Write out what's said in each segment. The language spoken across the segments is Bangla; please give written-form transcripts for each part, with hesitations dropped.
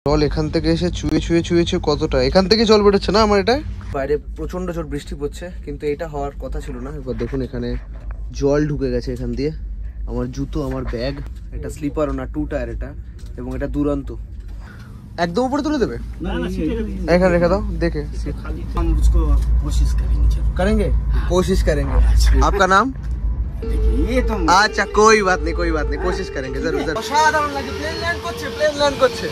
জল এখান থেকে এসে ছুঁয়ে ছুঁয়ে ছুঁয়ে ছুঁয়ে কতটা এখান থেকে জল বেরোচ্ছে না আমার। এটা বাইরে প্রচন্ড জোর বৃষ্টি পড়ছে, কিন্তু এটা হওয়ার কথা ছিল না। এবার দেখুন এখানে জল ঢুকে গেছে এখান দিয়ে। আমার জুতো, আমার ব্যাগ, এটা স্লিপারও না, 2 টায়ার এটা, এবং এটা দুরন্ত। একদম উপরে তুলে দেবে, এখানে রেখে দাও। দেখে हम उसको कोशिश करेंगे कोशिश करेंगे। आपका नाम? ये तो अच्छा कोई बात नहीं, कोई बात नहीं, कोशिश करेंगे जरूर जरूर। অসাধারণ লাগে, প্লেন ল্যান্ড করছে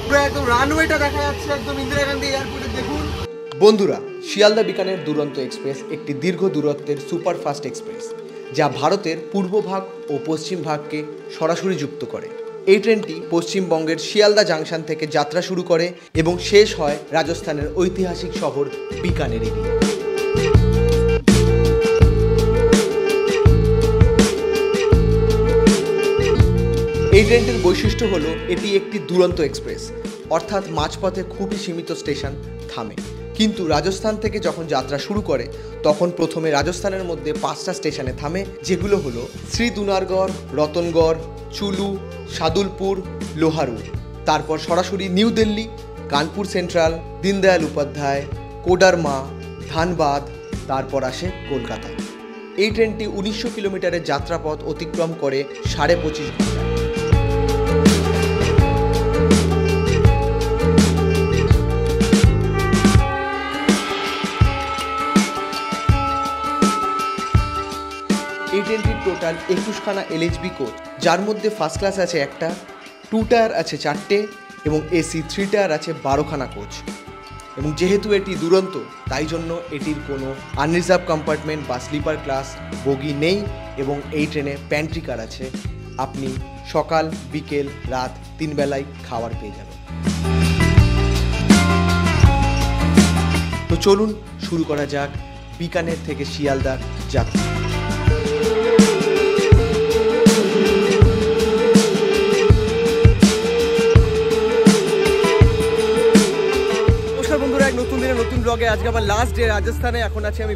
পুরো একদম রানওয়েটা দেখা যাচ্ছে একদম ইন্দিরা গান্ধী এয়ারপোর্টে। দেখুন বন্ধুরা, শিয়ালদা বিকানের দুরন্ত এক্সপ্রেস একটি দীর্ঘ দূরত্বের সুপারফাস্ট এক্সপ্রেস, যা ভারতের পূর্ব ভাগ ও পশ্চিম ভাগকে সরাসরি যুক্ত করে। এই ট্রেনটি পশ্চিমবঙ্গের শিয়ালদা জাংশন থেকে যাত্রা শুরু করে এবং শেষ হয় রাজস্থানের ঐতিহাসিক শহর বিকানেরে গিয়ে। এই ট্রেনটির বৈশিষ্ট্য হলো এটি একটি দুরন্ত এক্সপ্রেস, অর্থাৎ মাঝপথে খুবই সীমিত স্টেশন থামে। কিন্তু রাজস্থান থেকে যখন যাত্রা শুরু করে তখন প্রথমে রাজস্থানের মধ্যে 5টা স্টেশনে থামে, যেগুলো হলো শ্রী দুনারগড়, রতনগড়, চুলু, সাদুলপুর, লোহারু। তারপর সরাসরি নিউ দিল্লি, কানপুর সেন্ট্রাল, দীনদয়াল উপাধ্যায়, কোডারমা, ধানবাদ, তারপর আসে কলকাতা। এই ট্রেনটি 1900 কিলোমিটারের যাত্রাপথ অতিক্রম করে 25.5 ঘন্টা। এই ট্রেনটির টোটাল 21খানা LHB কোচ, যার মধ্যে ফার্স্ট ক্লাস আছে একটা, 2 টায়ার আছে 4টে এবং AC 3 টায়ার আছে 12খানা কোচ। এবং যেহেতু এটি দুরন্ত, তাই জন্য এটির কোনো আনরিজার্ভ কম্পার্টমেন্ট বা স্লিপার ক্লাস বগি নেই এবং এই ট্রেনে প্যান্ট্রি কার আছে। আপনি সকাল, বিকেল, রাত 3 বেলায় খাবার পেয়ে যাবেন। তো চলুন শুরু করা যাক বিকানের থেকে শিয়ালদার যাত্রা। নতুন দিনে নতুন ব্লগে আজকে আমার লাস্ট ডে রাজস্থানে। এখন আছি আমি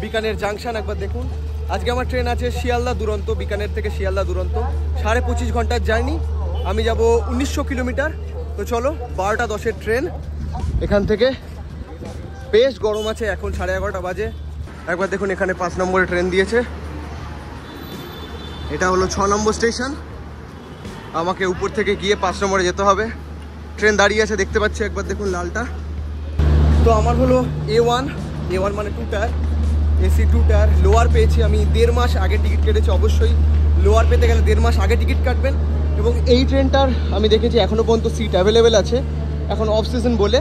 বিকানের জাংশন। একবার দেখুন, আজকে আমার ট্রেন আছে শিয়ালদা দুরন্ত, বিকানের থেকে শিয়ালদা দুরন্ত, 25.5 ঘন্টার জার্নি। আমি যাব 1900 কিলোমিটার। তো চলো, 12টা 10-এর ট্রেন। এখান থেকে বেশ গরম আছে, এখন 11:30 বাজে। একবার দেখুন এখানে 5 নম্বরের ট্রেন দিয়েছে, এটা হলো 6 নম্বর স্টেশন। আমাকে উপর থেকে গিয়ে 5 নম্বরে যেতে হবে। ট্রেন দাঁড়িয়ে আছে, দেখতে পাচ্ছি, একবার দেখুন লালটা। তো আমার হলো A1 মানে 2 টায়ার, AC 2 টায়ার। লোয়ার পেয়েছি আমি 1.5 মাস আগে টিকিট কেটেছি। অবশ্যই লোয়ার পেতে গেলে 1.5 মাস আগে টিকিট কাটবেন। এবং এই ট্রেনটার আমি দেখেছি এখনও পর্যন্ত সিট অ্যাভেলেবেল আছে, এখন অফ সিজন বলে।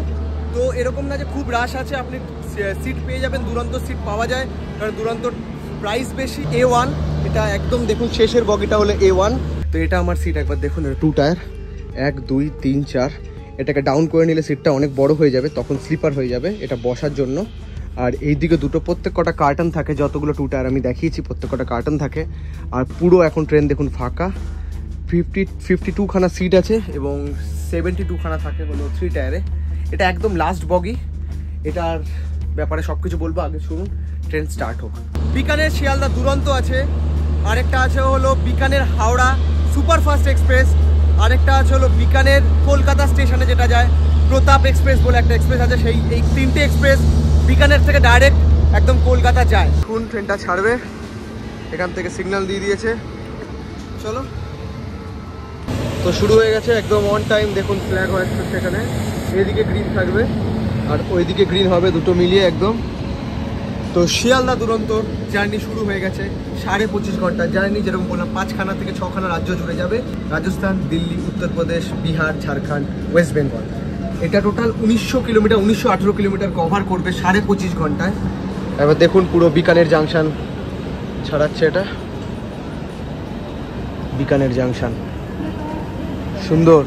তো এরকম না যে খুব রাশ আছে, আপনি সিট পেয়ে যাবেন। দুরন্ত সিট পাওয়া যায়, কারণ দুরন্তর প্রাইস বেশি। A1 এটা একদম দেখুন শেষের বগিটা হলো A1। তো এটা আমার সিট, একবার দেখুন, 2 টায়ার, 1 2 3 4। এটাকে ডাউন করে নিলে সিটটা অনেক বড় হয়ে যাবে, তখন স্লিপার হয়ে যাবে এটা বসার জন্য। আর এই দিকে দুটো প্রত্যেক কটা কার্টন থাকে, যতগুলো 2 টায়ার আমি দেখিয়েছি প্রত্যেক কটা কার্টন থাকে। আর পুরো এখন ট্রেন দেখুন ফাঁকা। 52 খানা সিট আছে এবং 72 খানা থাকে হলো 3 টায়ারে। এটা একদম লাস্ট বগি। এটার ব্যাপারে সব কিছু বলবো, আগে শুনুন ট্রেন স্টার্ট হোক। বিকানের শিয়ালদা দুরন্ত আছে, আরেকটা আছে হলো বিকানের হাওড়া সুপারফাস্ট এক্সপ্রেস, আরেকটা আছে হলো বিকানের কলকাতা স্টেশনে যেটা যায় প্রতাপ এক্সপ্রেস বলে একটা এক্সপ্রেস আছে। এই 3টে এক্সপ্রেস বিকানের থেকে ডাইরেক্ট একদম কলকাতা যায়। কোন ট্রেনটা ছাড়বে, এখান থেকে সিগন্যাল দিয়ে দিয়েছে, চলো। তো শুরু হয়ে গেছে একদম অন টাইম। দেখুন ফ্ল্যাগ হয়ে আসছে সেখানে, এদিকে গ্রিন থাকবে আর ওইদিকে গ্রিন হবে, দুটো মিলিয়ে একদম। তো শিয়ালদা দুরন্ত জার্নি শুরু হয়ে গেছে। 25.5 ঘন্টার জার্নি, যেরকম বললাম 5খানা থেকে 6খানা রাজ্য জুড়ে যাবে, রাজস্থান, দিল্লি, উত্তরপ্রদেশ, বিহার, ঝাড়খণ্ড, ওয়েস্ট বেঙ্গল। এটা টোটাল 1900 কিলোমিটার, 1918 কিলোমিটার কভার করবে 25.5 ঘন্টায়। এবার দেখুন পুরো বিকানের জাংশন ছাড়াচ্ছে, এটা বিকানের জাংশন, সুন্দর।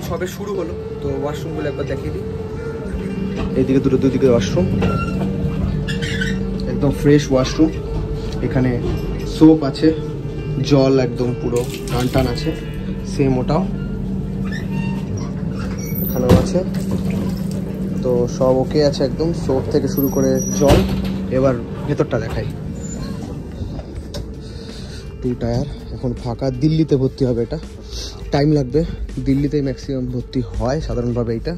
সবে শুরু হলো, তো ওয়াশরুমগুলো একবার দেখিয়ে দিই। এইদিকে দুদিকে ওয়াশরুম, একদম ফ্রেশ ওয়াশরুম। এখানে সোপ আছে, জল একদম পুরো টান আছে, সেম ওটাও এখানেও আছে। তো সব ওকে আছে একদম, সোপ থেকে শুরু করে জল। এবার ভেতরটা দেখাই। 2 টায়ার এখন ফাঁকা, দিল্লিতে ভর্তি হবে এটা। টাইম লাগবে, দিল্লিতেই ম্যাক্সিমাম ভর্তি হয় সাধারণভাবে। এইটা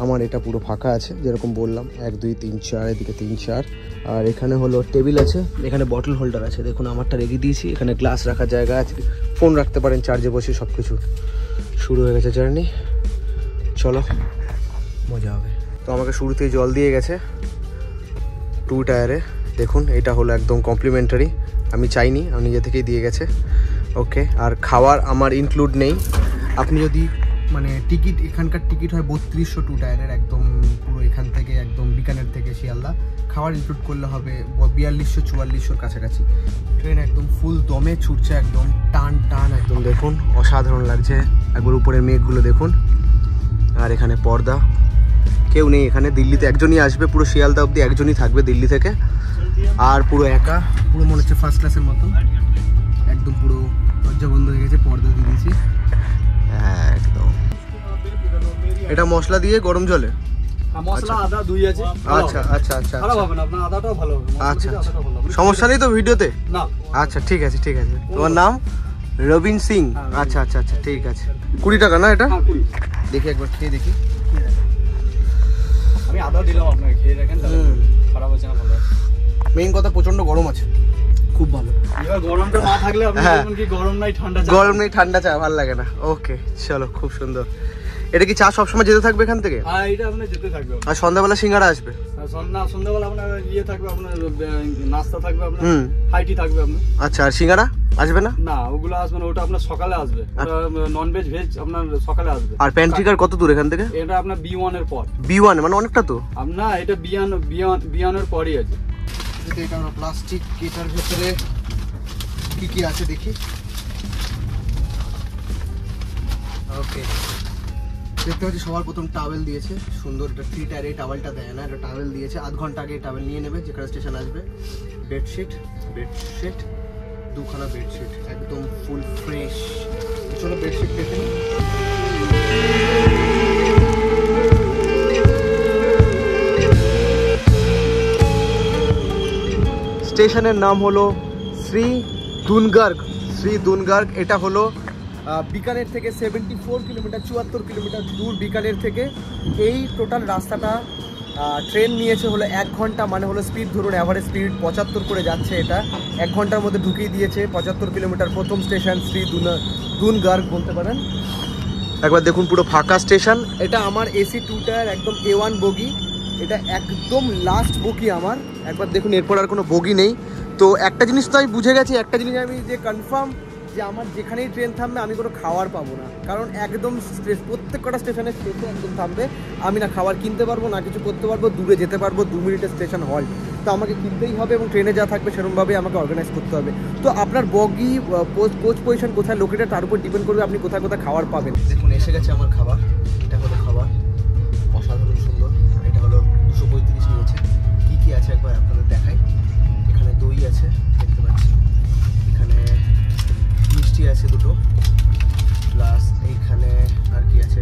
আমার এটা পুরো ফাঁকা আছে, যেরকম বললাম 1 2 3 4, এদিকে 3 4। আর এখানে হলো টেবিল আছে, এখানে বটল হোল্ডার আছে, দেখুন আমারটা রেখে দিয়েছি। এখানে গ্লাস রাখার জায়গা আছে, ফোন রাখতে পারেন চার্জে বসে। সব কিছু শুরু হয়ে গেছে জার্নি, চলো মজা হবে। তো আমাকে শুরুতেই জল দিয়ে গেছে 2 টায়ারে, দেখুন এটা হলো একদম কমপ্লিমেন্টারি, আমি চাইনি, আমি নিজে থেকেই দিয়ে গেছে। ওকে, আর খাওয়ার আমার ইনক্লুড নেই। আপনি যদি মানে টিকিট, এখানকার টিকিট হয় 3200 2 টায়ারের, একদম পুরো এখান থেকে একদম বিকানের থেকে শিয়ালদা। খাওয়ার ইনক্লুড করলে হবে 4200 4400 কাছাকাছি। ট্রেন একদম ফুল দমে ছুটছে, একদম টান টান, একদম দেখুন অসাধারণ লাগছে। একবার উপরের মেঘগুলো দেখুন, আর এখানে পর্দা, কেউ নেই এখানে। দিল্লিতে একজনই আসবে, পুরো শিয়ালদা অবধি একজনই থাকবে দিল্লি থেকে, আর পুরো একা, পুরো মনে হচ্ছে ফার্স্ট ক্লাসের মতো। একদম পুরো দরজা বন্ধ হয়ে গেছে, পর্দা দিয়ে দিয়েছি একদম। এটা মশলা দিয়ে গরম জলে, মশলা আদা দুই আছে। আচ্ছা আচ্ছা আচ্ছা, ভালো হবে না, আপনার আদাটাও ভালো হবে। আচ্ছা সমস্যা নেই তো ভিডিওতে? না আচ্ছা ঠিক আছে ঠিক আছে। তোমার নাম? রবিন সিং। আচ্ছা আচ্ছা আচ্ছা ঠিক আছে। 20 টাকা না এটা? দেখি একবার খেয়ে দেখি। আমি আদা দিলাম, আপনাকে খেয়ে দেখেন, খারাপ হচ্ছে না, ভালো আছে। মেইন কথা প্রচন্ড গরম আছে, খুব ভালো। এবার গরমটা না থাকলে আপনি বলবেন কি গরম নাই ঠান্ডা চা, গরম নেই ঠান্ডা চা ভালো লাগে না। ওকে চলো, খুব সুন্দর। এটা কি চা সবসময় যেতে থাকবে এখান থেকে? হ্যাঁ এটা আপনার যেতে থাকবে। আর সন্ধ্যাবেলা সিঙ্গাড়া আসবে? সন্ধ্যাবেলা আপনার ইয়ে থাকবে, আপনার নাস্তা থাকবে, আপনার হাইটি থাকবে আপনার। আচ্ছা, আর সিঙ্গাড়া আসবে না? না ওগুলো আসবে না, ওটা আপনার সকালে আসবে। ওটা ননভেজ ভেজ আপনার সকালে আসবে। আর প্যান্ট্রিকার কত দূর এখান থেকে? এটা আপনার B1 এর পর। B1 মানে অনেকটা তো। না এটা B1 এর পরই আছে। এটা আমরা প্লাস্টিক, এটার ভিতরে কি কি আছে দেখি। ওকে, দেখতে পাচ্ছি সবার প্রথম টাওয়েল দিয়েছে, সুন্দর। এটা 3 টায়ার, এই টাওয়েলটা দেয় না, এটা টাওয়েল দিয়েছে। আধ ঘন্টা আগে টাওয়েল নিয়ে নেবে যেখানে স্টেশন আসবে। বেডশিট 2খানা বেডশিট, একদম ফুল ফ্রেশ। চলো বেডশিট দেখে নিই। স্টেশনের নাম হলো শ্রী দুনগার্গ। এটা হলো বিকানের থেকে 74 কিলোমিটার, 74 কিলোমিটার দূর বিকানের থেকে। এই টোটাল রাস্তাটা ট্রেন নিয়েছে হলো 1 ঘন্টা, মানে হলো স্পিড ধরুন, অ্যাভারেজ স্পিড 75 করে যাচ্ছে। এটা 1 ঘন্টার মধ্যে ঢুকিয়ে দিয়েছে 75 কিলোমিটার। প্রথম স্টেশন শ্রী দুনগার্গ বলতে পারেন। একবার দেখুন পুরো ফাঁকা স্টেশন। এটা আমার AC 2 টায়ার, একদম A1 বগি। এটা একদম লাস্ট বগি আমার। একবার দেখুন, এরপর আর কোনো বগি নেই। তো একটা জিনিস তো আমি বুঝে গেছি, একটা জিনিস আমি যে কনফার্ম, যে আমার যেখানেই ট্রেন থামবে আমি কোনো খাবার পাবো না। কারণ একদম প্রত্যেক কটা স্টেশনে একদম থামবে, আমি না খাবার কিনতে পারবো না কিছু করতে পারবো। দূরে যেতে পারবো 2 মিনিটের স্টেশন হল্ট, তো আমাকে কিনতেই হবে এবং ট্রেনে যা থাকবে সেরকমভাবে আমাকে অর্গানাইজ করতে হবে। তো আপনার বগি কোচ পজিশন কোথায় লোকেটেড তার উপর ডিপেন্ড করবে আপনি কোথায় কোথায় খাবার পাবেন। দেখুন এসে গেছে আমার খাবার, এটা হলো খাবার, অসাধারণ সুন্দর। এটা হলো 235 নিয়েছে। কী কী আছে একবার আপনাদের দেখাই। এখানে দই আছে দেখতে পাচ্ছি, এখানে মিষ্টি আছে 2টো, প্লাস এইখানে আর কি আছে,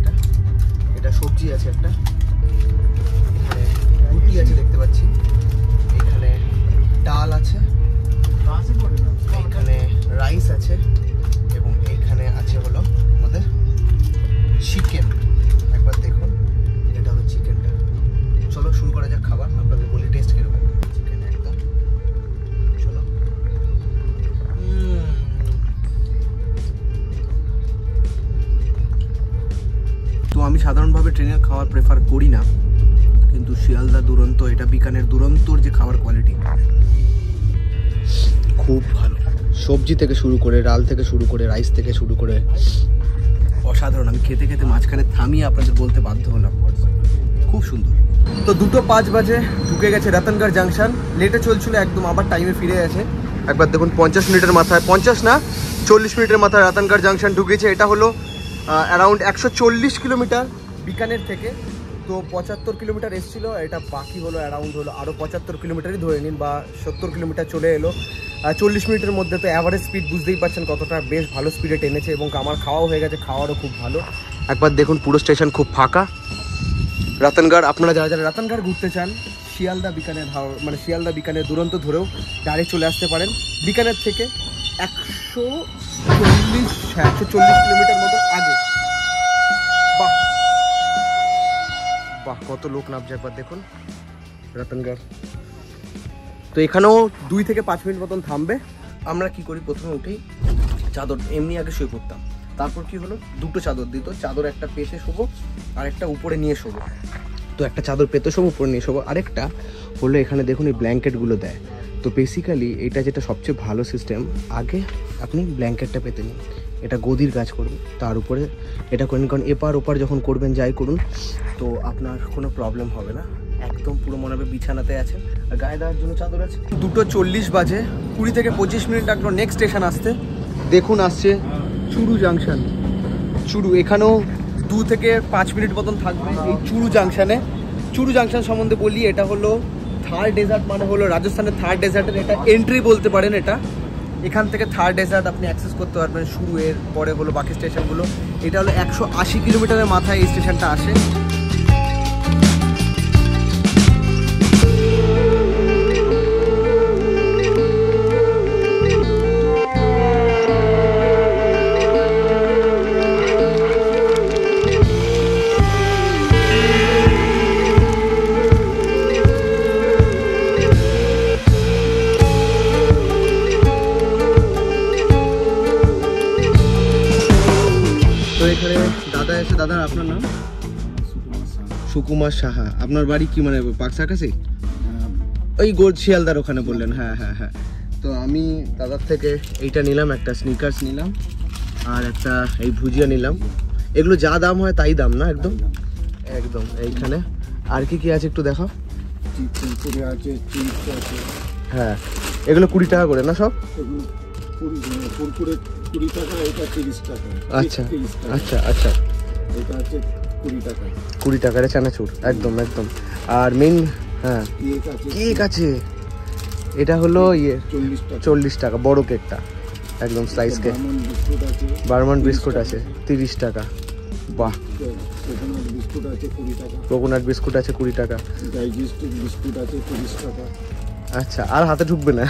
এটা সবজি আছে একটা, এখানে রুটি আছে দেখতে পাচ্ছি, এখানে ডাল আছে, এখানে রাইস আছে, এবং এইখানে আছে হলো আমাদের চিকেন। একবার দেখুন, এটা হলো চিকেনটা। চলো শুরু করা যাক খাবার, আপনাদের বলি টেস্ট কিরকম। চিকেন একদম, চলো। তো আমি সাধারণভাবে ট্রেনের খাবার প্রেফার করি না, কিন্তু শিয়ালদা দুরন্ত, এটা বিকানের দুরন্তর যে খাবার কোয়ালিটি খুব ভালো। সবজি থেকে শুরু করে, ডাল থেকে শুরু করে, রাইস থেকে শুরু করে অসাধারণ। আমি খেতে খেতে মাঝখানে থামিয়ে আপনাদের বলতে বাধ্য হলাম, খুব সুন্দর। তো 2:05 বাজে ঢুকে গেছে রতনগড় জাংশন। লেটে চলছিল একদম, আবার টাইমে ফিরে গেছে। একবার দেখুন 50 মিনিটের মাথায়, 50 না 40 মিনিটের মাথায় রতনগড় জাংশন ঢুকেছে। এটা হলো অ্যারাউন্ড 140 কিলোমিটার বিকানের থেকে। তো 75 কিলোমিটার এসেছিলো, এটা বাকি হলো অ্যারাউন্ড হলো আরও 75 কিলোমিটারই ধরে নিন, বা 70 কিলোমিটার চলে এলো 40 মিনিটের মধ্যে। তো অ্যাভারেজ স্পিড বুঝতেই পারছেন কতটা বেশ ভালো স্পিডে টেনেছে, এবং আমার খাওয়াও হয়ে গেছে, খাওয়ারও খুব ভালো। একবার দেখুন পুরো স্টেশন খুব ফাঁকা। রতনগড়, আপনারা যারা যারা রতনগড় ঘুরতে চান, শিয়ালদা বিকানের, মানে শিয়ালদা বিকানের দুরন্ত ধরেও ডাইরেক্ট চলে আসতে পারেন। বিকানের থেকে 140 কিলোমিটার মতো আগে। বাহ বাহ, কত লোক নামছে একবার দেখুন রতনগড়। তো এখানেও 2 থেকে 5 মিনিট মতন থামবে। আমরা কি করি, প্রথমে উঠেই চাদর এমনি আগে শুয়ে পড়তাম, তারপর কি হলো, 2টো চাদর দিত, চাদর একটা পেতে শোবো আর একটা উপরে নিয়ে শোবো। তো একটা চাদর পেতে শোবো, উপরে নিয়ে শোবো, আরেকটা হলো এখানে দেখুন এই ব্ল্যাঙ্কেটগুলো দেয়। তো বেসিক্যালি এটা যেটা সবচেয়ে ভালো সিস্টেম, আগে আপনি ব্ল্যাঙ্কেটটা পেতে নিন, এটা গদির কাজ করবে, তার উপরে এটা করেন, কারণ এপার ওপার যখন করবেন যাই করুন তো আপনার কোনো প্রবলেম হবে না, একদম পুরো মনে হবে বিছানাতে আছেন। আর গায়ে দেওয়ার জন্য চাদর আছে। 2:40 বাজে, 20 থেকে 25 মিনিট লাগলো নেক্সট স্টেশন আসতে। দেখুন আসছে চুরু জাংশন। চুরু, এখানেও 2 থেকে 5 মিনিট মতন থাকবে এই চুরু জাংশনে। চুরু জাংশন সম্বন্ধে বলি, এটা হলো থার ডেজার্ট, মানে হলো রাজস্থানের থার ডেজার্টের এটা এন্ট্রি বলতে পারেন। এটা এখান থেকে থার ডেজার্ট আপনি অ্যাক্সেস করতে পারবেন। শুরু এর পরে হলো বাকি স্টেশনগুলো। এটা হলো 180 কিলোমিটারের মাথায় এই স্টেশনটা আসে। তো এখানে দাদা এসে, দাদা আপনার নাম? সুকুমার সাহা। আপনার বাড়ি কি মানে পাকসার কাছে? ওই গোল শিয়ালদার ওখানে বললেন। হ্যাঁ হ্যাঁ হ্যাঁ। তো আমি দাদার থেকে এইটা নিলাম, একটা স্নিকার্স নিলাম আর একটা এই ভুজিয়া নিলাম। এগুলো যা দাম হয় তাই দাম না? একদম একদম। এইখানে আর কি কি আছে একটু দেখাও। হ্যাঁ, এগুলো 20 টাকা করে না সব? কুরকুরে 20 টাকা, এটা 30 টাকা। আচ্ছা আচ্ছা আচ্ছা, এটা হচ্ছে 20 টাকা। 20 টাকার চানাচুর, একদম একদম। আর মেইন, হ্যাঁ কেক আছে, এটা হলো 40 টাকা বড় কেকটা, একদম স্লাইস কেক। বার্মান বিস্কুট আছে 30 টাকা। বাহ, বিস্কুট আছে 20 টাকা। কোকোনাট বিস্কুট আছে 20 টাকা। ডাইজেস্টিভ বিস্কুট আছে 30 টাকা। আচ্ছা, আর হাতে ঢুকবে না।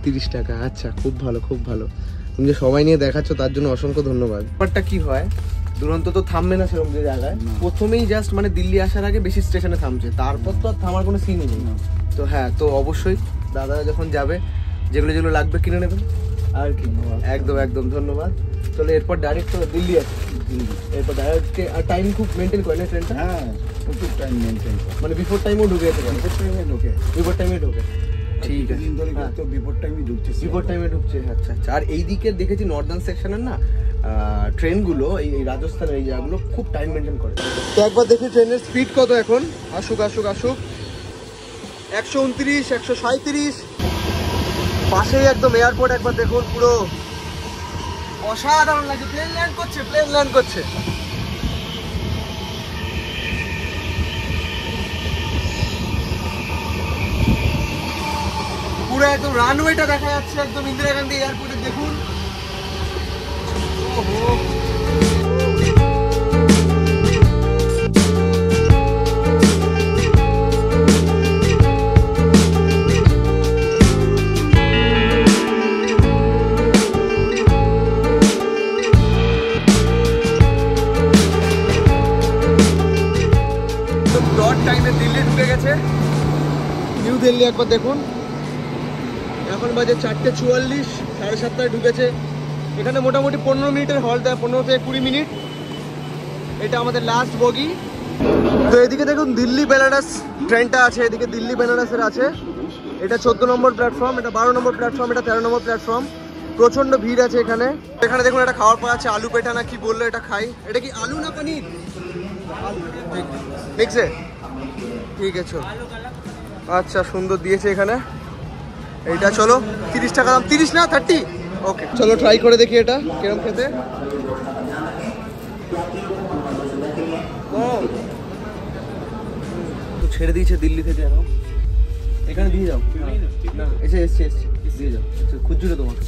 30 টাকা। আচ্ছা, খুব ভালো খুব ভালো। তুমি যে সবাই নিয়ে দেখাচ্ছ তার জন্য অসংখ্য ধন্যবাদ। ব্যাপারটা কি হয়, দুরন্ত তো থামবে না সেরকম যে জায়গায়। প্রথমেই জাস্ট মানে দিল্লি আসার আগে বেশি স্টেশনে থামছে, তারপর তো আর থামার কোনো সিনই নেই। তো হ্যাঁ, তো অবশ্যই দাদা যখন যাবে যেগুলো যেগুলো লাগবে কিনে নেবেন আর কি। একদম একদম ধন্যবাদ। চলো এরপর ডাইরেক্ট তো দিল্লি আছে। এরপর ডাইরেক্ট আর টাইম খুব মেনটেন করে না ট্রেনটা? হ্যাঁ, প্রচুর টাইম মেনটেন করে, মানে বিফোর টাইমও ঢুকে যেতে পারে। বিফোর টাইমে ঢোকে। ঠিক আছে, তো বিফোর টাইমে ঢুকছে। বিফোর টাইমে ঢুকছে। আচ্ছা আচ্ছা। আর এই দিকে দেখেছি নর্দার্ন সেকশনের না ট্রেনগুলো, এই রাজস্থানের এই জায়গাগুলো খুব টাইম মেনটেন করে। তো একবার দেখি ট্রেনের স্পিড কত এখন। আসুক আসুক আসুক। 129, 137। পাশেই একদম এয়ারপোর্ট, একবার দেখুন, পুরো অসাধারণ লাগছে। প্লেন ল্যান্ড করছে, প্লেন ল্যান্ড করছে। পুরো একদম রানওয়েটা দেখা যাচ্ছে, একদম ইন্দিরা গান্ধী এয়ারপোর্টে দেখুন। ওহো, ডট টাইমে দিল্লি ঢুকে গেছে, নিউ দিল্লি। একবার দেখুন, এখন বাজে 4:44, 7:30 ঢুকেছে। এখানে মোটামুটি 15 মিনিটের হল দেয়, 15 থেকে 20 মিনিট। এটা আমাদের লাস্ট বগি। তো এদিকে দেখুন দিল্লি বেনারস ট্রেনটা আছে, এদিকে দিল্লি বেনারসের আছে। এটা 14 নম্বর প্ল্যাটফর্ম, এটা 12 নম্বর প্ল্যাটফর্ম, এটা 13 নম্বর প্ল্যাটফর্ম। প্রচন্ড ভিড় আছে এখানে। এখানে দেখুন একটা খাওয়ার পাওয়া আছে, আলু পেঠা না কি বললো, এটা খাই। এটা কি আলু না পনির মিক্সে? ঠিক আছে, আচ্ছা, সুন্দর দিয়েছে এখানে। এইটা চলো 30 টাকা দাম। 30 না 30? ওকে, চলো ট্রাই করে দেখি এটা কিরম খেতে। তো ছেড়ে দিয়েছে দিল্লি থেকে। এখানে দিয়ে যাও, এসে এসছে দিয়ে যাও, খুঁজছিল তোমাকে।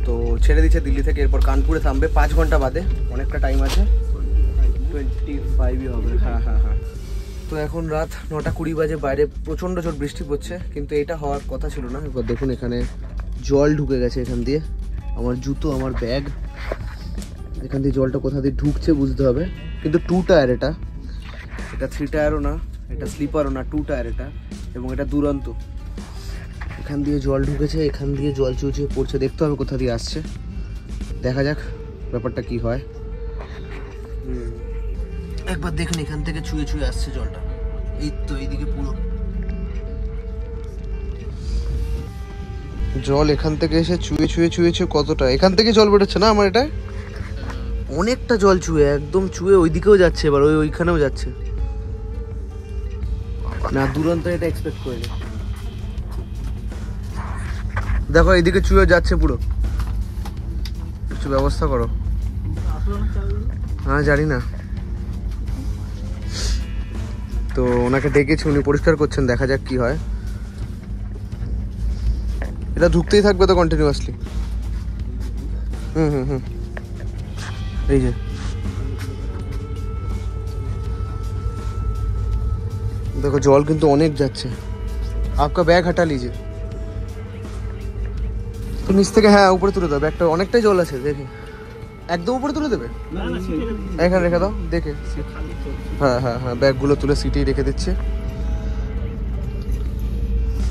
তো ছেড়ে দিচ্ছে দিল্লি থেকে। এরপর কানপুরে থামবে 5 ঘন্টা বাদে, অনেকটা টাইম আছে। 25 হবে। হ্যাঁ হ্যাঁ হ্যাঁ। তো এখন রাত 9:20 বাজে, বাইরে প্রচণ্ড জোর বৃষ্টি পড়ছে, কিন্তু এটা হওয়ার কথা ছিল না। এবার দেখুন এখানে জল ঢুকে গেছে এখান দিয়ে, আমার জুতো, আমার ব্যাগ, এখান দিয়ে জলটা কোথা দিয়ে ঢুকছে বুঝতে হবে। কিন্তু 2 টায়ার, এটা 3 টায়ারও না, এটা স্লিপারও না, 2 টায়ার এটা, এবং এটা দুরন্ত। এখান দিয়ে জল ঢুকেছে, এখান দিয়ে জল চুচে পড়ছে, দেখতে হবে কোথা দিয়ে আসছে। দেখা যাক ব্যাপারটা কি হয়। একবার দেখুন এখান থেকে ছুঁয়ে ছুঁয়ে আসছে জলটা, এই তো এইদিকে পুরো জল এখান থেকে এসে ছুঁয়ে ছুঁয়ে ছুঁয়েছে। কতটা এখান থেকে জল বেরোচ্ছে না আমার, এটা অনেকটা জল ছুঁয়ে, একদম ছুঁয়ে ওইদিকেও যাচ্ছে, এবার ওইখানেও যাচ্ছে না, দুরন্ত এটা এক্সপেক্ট করিনি। দেখো এইদিকে ছুঁয়ে যাচ্ছে পুরো, কিছু ব্যবস্থা করো। হ্যাঁ জানি না, তো ওনাকে ডেকেছি, উনি পরিষ্কার করছেন, দেখা যাক কি হয়। এটা ঢুকতেই থাকবে তো কন্টিনিউয়াসলি। এই যে দেখো জল কিন্তু অনেক যাচ্ছে। आपका ব্যাগ हटा लीजिए তো নিচ থেকে। হ্যাঁ উপরে তুলে দাও ব্যাগটা, অনেকটাই জল আছে দেখে, একদম উপরে তুলে দেবে, এখানে রেখে দাও দেখে। হ্যাঁ হ্যাঁ হ্যাঁ, ব্যাগগুলো তুলে সিটেই রেখে দিচ্ছে।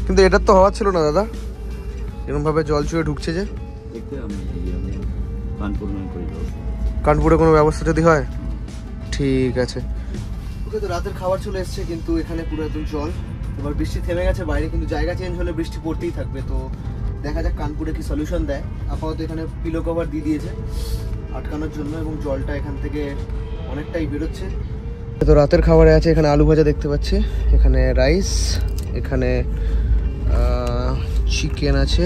কিন্তু এটার তো হওয়া ছিল না দাদা, এরকম ভাবে জল ছুঁয়ে ঢুকছে যে। কানপুরে কোনো ব্যবস্থা যদি হয় ঠিক আছে। ওকে, তো রাতের খাবার চলে এসছে, কিন্তু এখানে পুরো একদম জল। এবার বৃষ্টি থেমে গেছে বাইরে, কিন্তু জায়গা চেঞ্জ হলে বৃষ্টি পড়তেই থাকবে। তো দেখা যাক কানপুরে কি সলিউশন দেয়। আপাতত এখানে পিলো কভার দিয়ে দিয়েছে আটকানোর জন্য, এবং জলটা এখান থেকে অনেকটাই বেরোচ্ছে। তো রাতের খাবারে আছে এখানে আলু ভাজা দেখতে পাচ্ছি, এখানে রাইস, এখানে চিকেন আছে,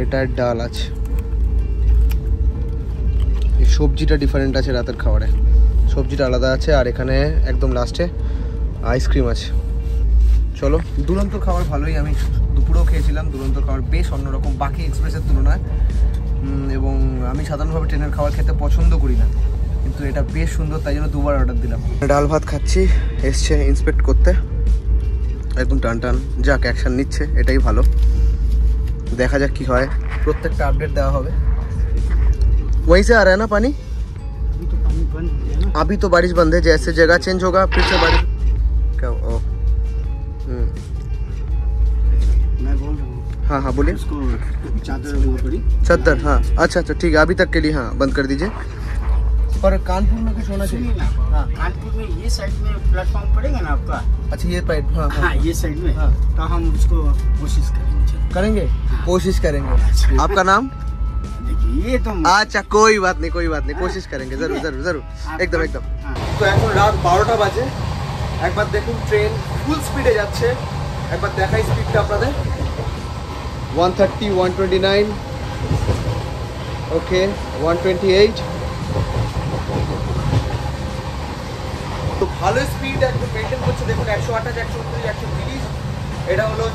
এটার ডাল আছে। এই সবজিটা ডিফারেন্ট আছে রাতের খাবারে, সবজিটা আলাদা আছে। আর এখানে একদম লাস্টে আইসক্রিম আছে। চলো, দুরন্ত খাবার ভালোই, আমি দুপুরেও খেয়েছিলাম। দুরন্ত খাবার বেশ অন্যরকম বাকি এক্সপ্রেসের তুলনায়, এবং আমি সাধারণভাবে ট্রেনের খাবার খেতে পছন্দ করি না, কিন্তু এটা বেশ সুন্দর, তাই জন্য 2বার অর্ডার দিলাম। ডাল ভাত খাচ্ছি, এসছে ইন্সপেক্ট করতে, একদম টান টান। যাক, অ্যাকশন নিচ্ছে, এটাই ভালো। দেখা যাক কি হয়, প্রত্যেকটা আপডেট দেওয়া হবে। वहीं से आ रहा है ना पानी? अभी तो पानी बंद हो गया ना। अभी तो बारिश बंद है, जैसे जगह चेंज होगा फिर से बारिश। क्या? ओ मैं बोल रहा हूँ, हाँ हाँ बोलिए। उसको चादर वो करी, चद्दर, हाँ अच्छा अच्छा ठीक है, अभी तक के लिए हाँ बंद कर दीजिए। पर कानपुर में कुछ होना चाहिए। हाँ कानपुर में ये साइड में प्लेटफॉर्म पड़ेगा ना आपका। अच्छा, ये पाइप, हाँ हाँ हाँ, ये साइड में। हाँ। तो हम उसको कोशिश करेंगे। करेंगे, कोशिश करेंगे। आपका नाम? देखिए ये तो अच्छा कोई बात नहीं, कोई बात नहीं, कोशिश करेंगे, जरूर जरूर जरूर, एकदम एकदम। हाँ। তো এখন রাত 12টা বাজে, একবার দেখুন ট্রেন ফুল স্পিডে যাচ্ছে, একবার দেখাই স্পিডটা আপনাদের। 130, 129, ওকে 128। তো ভালো স্পিড একদম মেনটেন করছে, দেখুন 128, 129, 130। এটা হলো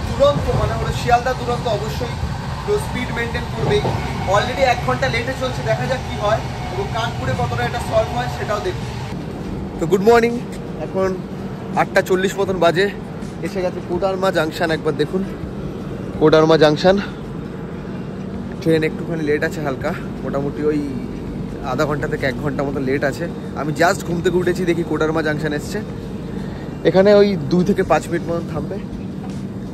দুরন্ত, মানে হলো শিয়ালদা দুরন্ত, অবশ্যই তো স্পিড মেনটেন করবেই। অলরেডি 1 ঘন্টা লেটে চলছে, দেখা যাক কি হয়, এবং কানপুরে কতটা এটা সলভ হয় সেটাও দেখুন। তো গুড মর্নিং, এখন 8:40 মতন বাজে, এসে গেছে কোডারমা জাংশন। একবার দেখুন কোডারমা জাংশন। ট্রেন একটুখানি লেট আছে হালকা, মোটামুটি ওই আধা ঘন্টা থেকে 1 ঘন্টা মতো লেট আছে। আমি জাস্ট ঘুম থেকে উঠেছি, দেখি কোডারমা জাংশন এসছে। এখানে ওই 2 থেকে 5 মিনিট মতন থামবে।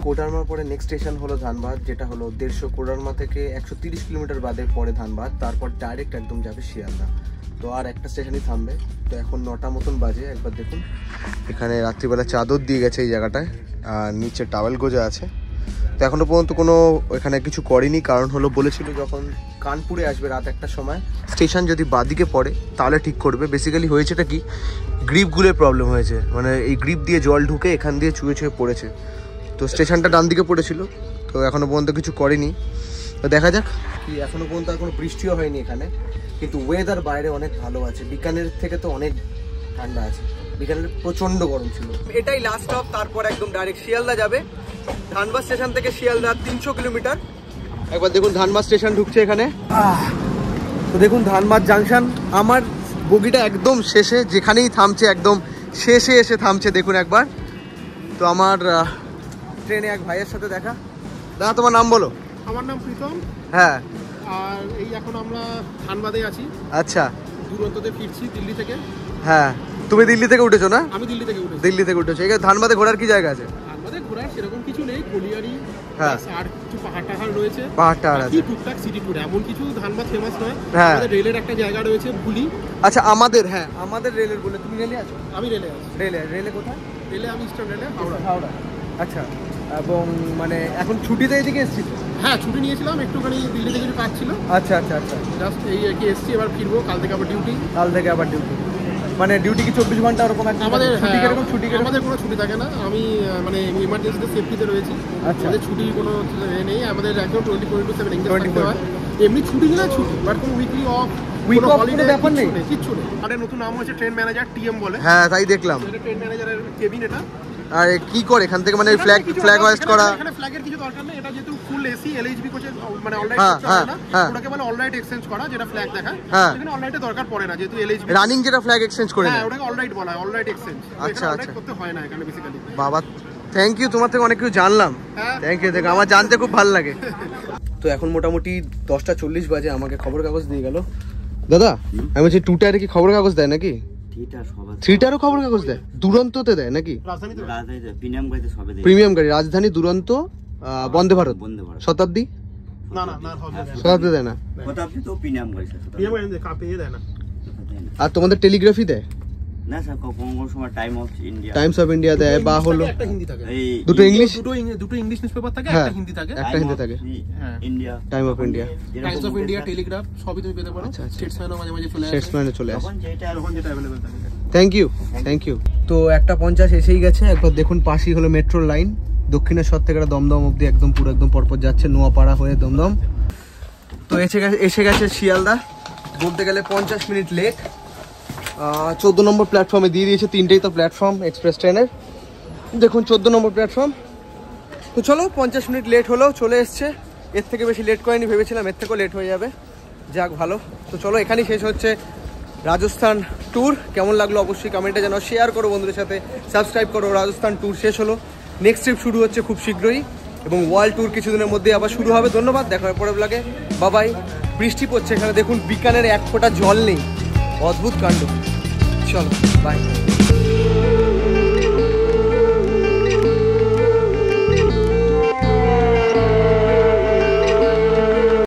কোডারমার পরে নেক্সট স্টেশন হলো ধানবাদ, যেটা হলো 150। কোডারমা থেকে 130 কিলোমিটার বাদে পরে ধানবাদ, তারপর ডাইরেক্ট একদম যাবে শিয়ালদা। তো আর একটা স্টেশনই থামবে। তো এখন 9টা মতন বাজে, একবার দেখুন এখানে রাত্রিবেলা চাদর দিয়ে গেছে এই জায়গাটায়, আর নিচে টাওয়েল গোজা আছে। তো এখনও পর্যন্ত কোনো এখানে কিছু করেনি, কারণ হলো বলেছিল যখন কানপুরে আসবে রাত 1টার সময়, স্টেশন যদি বাদিকে পড়ে তাহলে ঠিক করবে। বেসিক্যালি হয়েছেটা কি, গ্রিপগুলোর প্রবলেম হয়েছে, মানে এই গ্রিপ দিয়ে জল ঢুকে এখান দিয়ে ছুঁয়ে ছুঁয়ে পড়েছে। তো স্টেশনটা ডান দিকে পড়েছিল, তো এখনও পর্যন্ত কিছু করেনি। তো দেখা যাক কি, এখনও পর্যন্ত আর কোনো বৃষ্টিও হয়নি এখানে, কিন্তু ওয়েদার বাইরে অনেক ভালো আছে। বিকানের থেকে তো অনেক ঠান্ডা আছে, বিকানের প্রচণ্ড গরম ছিল। এটাই লাস্ট স্টপ, তারপর একদম ডাইরেক্ট শিয়ালদা যাবে। ধানবাদ স্টেশন থেকে শিয়ালদা 300 কিলোমিটার। একবার দেখুন ধানবাদ স্টেশন ঢুকছে এখানে। তো দেখুন ধানবাদ জাংশন, আমার বগিটা একদম শেষে, যেখানেই থামছে একদম শেষে এসে থামছে, দেখুন একবার। তো আমার ট্রেনে এক ভাইয়ের সাথে দেখা। দাদা তোমার নাম বলো। আমার নাম প্রীতম। হ্যাঁ। আর এই এখন আমরা ধানবাদে আছি। আচ্ছা। দুরন্ততে ফিরছি দিল্লি থেকে। হ্যাঁ, তুমি দিল্লি থেকে উঠেছো না? আমি দিল্লি থেকে উঠেছি। দিল্লি থেকে উঠেছো। এখানে ধানবাদে ঘোরার কি জায়গা আছে? ধানবাদে ঘোরার সেরকম কিছু নেই, কলিয়ারি হ্যাঁ আর কিছু পাহাড় রয়েছে। পাহাড় আছে, টুকটাক সিটি ট্যুর, এমন কিছু ধানবাদ ফেমাস নয়। হ্যাঁ, আমাদের রেলের একটা জায়গা রয়েছে ভুলি। আচ্ছা, আমাদের রেলের বলে তুমি রেলে আছো? আমি রেলে আছি। রেলে কোথায়? রেলে আমি ইস্টার্ন রেলে হাওড়া। আচ্ছা, এবং মানে এখন ছুটিতে এদিকে এসেছি? হ্যাঁ, ছুটি নিয়েছিলাম, একটুখানি দিল্লি থেকে কিছু কাজ ছিল। আচ্ছা, জাস্ট এই আর কি এসেছি, এবার ফিরবো। কাল থেকে আবার ডিউটি। মানে ডিউটি কি 24 ঘন্টা ওরকম? আমাদের আমাদের কোনো ছুটি থাকে না। আমি মানে ইমার্জেন্সিতে সেফটিতে রয়েছি। আচ্ছা, আমাদের ছুটির কোনো নেই। আমাদের একদম 24/7 এঙ্গেজ থাকতে হয়। এমনি ছুটি না, ছুটি বাট কোনো উইকলি অফ, কোনো হলিডে ব্যাপার নেই, কিচ্ছু নেই। আর নতুন নাম হচ্ছে ট্রেন ম্যানেজার, টিএম বলে। হ্যাঁ, তাই দেখলাম। এটা ট্রেন ম্যানেজারের কেবিন এটা। আর কি করে এখান থেকে মানে ফ্ল্যাগ হোয়েস্ট করা? এখানে ফ্ল্যাগের কিছু দরকার নেই। এটা যেহেতু ফুল এসি এলএইচবি কোচে মানে অলরাইট করতে হয় না, ওটাকে বলে অলরাইট এক্সচেঞ্জ করা, যেটা ফ্ল্যাগ দেখায়। এখানে অলরাইটের দরকার পড়ে না, যেহেতু এলএইচবি রানিং যেটা ফ্ল্যাগ এক্সচেঞ্জ করে হ্যাঁ, ওটাকে অলরাইট বলা হয়, অলরাইট এক্সচেঞ্জ। আচ্ছা, অলরাইট করতে হয় না এখানে বেসিক্যালি। বাবা, থ্যাংক ইউ, তোমার থেকে অনেক কিছু জানলাম। থ্যাংক ইউ, দেখো আমার জানতে খুব ভালো লাগে। তো এখন মোটামুটি 10:40 বাজে, আমাকে খবর কাগজ দিয়ে গেল দাদা। আমি বলছি 2 টায়ারে কি খবর কাগজ দেয় নাকি? 3 টায়ারও খবর কাগজ দেয়? দুরন্ততে দেয় নাকি? প্রিমিয়াম গাড়ি, রাজধানী, দুরন্ত, বন্দে ভারত, শতাব্দী। শতাব্দী দেয় না? আর তোমাদের টেলিগ্রাফি দেয়? না স্যার, কোন সময় টাইমস অফ ইন্ডিয়া দেয়, বা হলো একটা হিন্দি থাকে, দুটো ইংলিশ নিউজপেপার থাকে, একটা হিন্দি থাকে, একটা হিন্দি থাকে। India, time of India, Times of India, Telegraph সবই তুমি পেতে পারো। স্টেটসম্যানও মাঝে মাঝে চলে আসে। স্টেটসম্যানে চলে আসে তখন যেটা अवेलेबल থাকে। Thank you. তো 1:50 এসেই গেছে। একবার দেখুন, পাশেই হলো মেট্রো লাইন, দক্ষিণেশ্বর থেকে দমদম অবধি একদম পুরো পরপর যাচ্ছে, নোয়াপাড়া হয়ে দমদম। তো এসে গেছে শিয়ালদা, বলতে গেলে 50 মিনিট লেট। 14 নম্বর প্ল্যাটফর্মে দিয়ে দিয়েছে, 3টেই তো প্ল্যাটফর্ম এক্সপ্রেস ট্রেনের। দেখুন 14 নম্বর প্ল্যাটফর্ম। তো চলো, 50 মিনিট লেট হলেও চলে এসছে। এর থেকে বেশি লেট করেনি, ভেবেছিলাম এর থেকেও লেট হয়ে যাবে। যাক, ভালো। তো চলো, এখানেই শেষ হচ্ছে রাজস্থান ট্যুর। কেমন লাগলো অবশ্যই কমেন্টে জানাও, শেয়ার করো বন্ধুদের সাথে, সাবস্ক্রাইব করো। রাজস্থান ট্যুর শেষ হলো, নেক্সট ট্রিপ শুরু হচ্ছে খুব শীঘ্রই, এবং ওয়ার্ল্ড ট্যুর কিছুদিনের মধ্যে আবার শুরু হবে। ধন্যবাদ, দেখা হবে পরের ব্লগে। বাবাই। বৃষ্টি পড়ছে এখানে, দেখুন বিকানের এক ফোঁটা জল নেই, অদ্ভুত কাণ্ড। চলো, বাই।